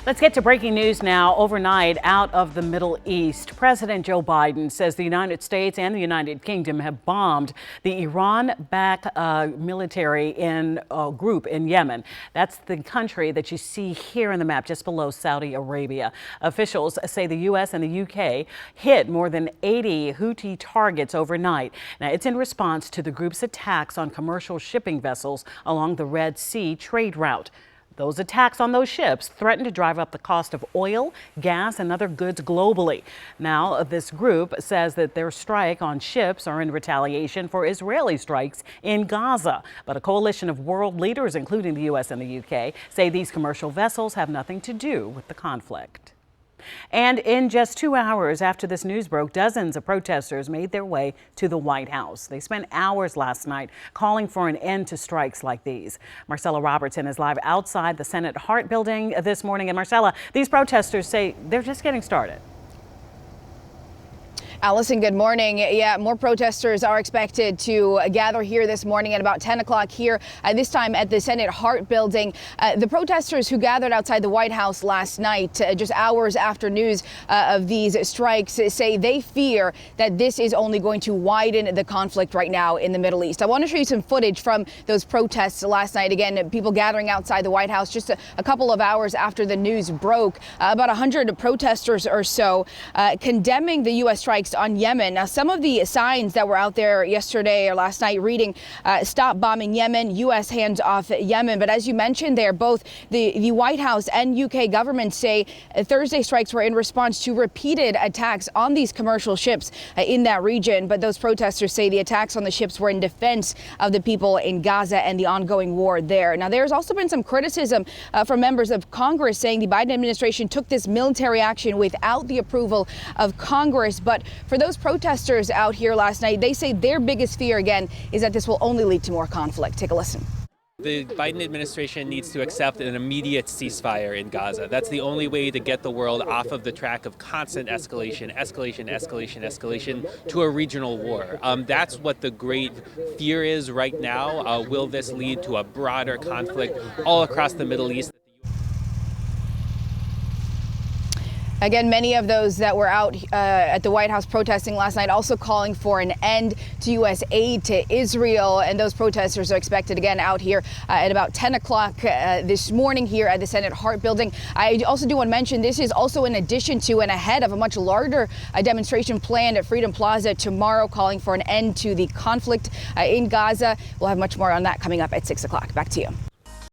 Let's get to breaking news now. Overnight, out of the Middle East, President Joe Biden says the United States and the United Kingdom have bombed the Iran-backed military group in Yemen. That's the country that you see here in the map just below Saudi Arabia. Officials say the U.S. and the U.K. hit more than 80 Houthi targets overnight. Now, it's in response to the group's attacks on commercial shipping vessels along the Red Sea trade route. Those attacks on those ships threaten to drive up the cost of oil, gas, and other goods globally. Now, this group says that their strike on ships are in retaliation for Israeli strikes in Gaza. But a coalition of world leaders, including the U.S. and the U.K., say these commercial vessels have nothing to do with the conflict. And in just 2 hours after this news broke, dozens of protesters made their way to the White House. They spent hours last night calling for an end to strikes like these. Marcella Robertson is live outside the Senate Hart building this morning. And Marcella, these protesters say they're just getting started. Allison, good morning. Yeah, more protesters are expected to gather here this morning at about 10 o'clock here, this time at the Senate Hart building. The protesters who gathered outside the White House last night, just hours after news of these strikes, say they fear that this is only going to widen the conflict right now in the Middle East. I want to show you some footage from those protests last night. Again, people gathering outside the White House just a couple of hours after the news broke. About 100 protesters or so condemning the U.S. strikes on Yemen. Now, some of the signs that were out there yesterday or last night reading, stop bombing Yemen, U.S. hands off Yemen. But as you mentioned there, both the White House and UK government say Thursday strikes were in response to repeated attacks on these commercial ships in that region. But those protesters say the attacks on the ships were in defense of the people in Gaza and the ongoing war there. Now, there's also been some criticism from members of Congress saying the Biden administration took this military action without the approval of Congress. But for those protesters out here last night, they say their biggest fear, again, is that this will only lead to more conflict. Take a listen. The Biden administration needs to accept an immediate ceasefire in Gaza. That's the only way to get the world off of the track of constant escalation to a regional war. That's what the great fear is right now. Will this lead to a broader conflict all across the Middle East? Again, many of those that were out at the White House protesting last night also calling for an end to U.S. aid to Israel. And those protesters are expected again out here at about 10 o'clock this morning here at the Senate Hart building. I also do want to mention this is also in addition to and ahead of a much larger demonstration planned at Freedom Plaza tomorrow, calling for an end to the conflict in Gaza. We'll have much more on that coming up at 6 o'clock. Back to you.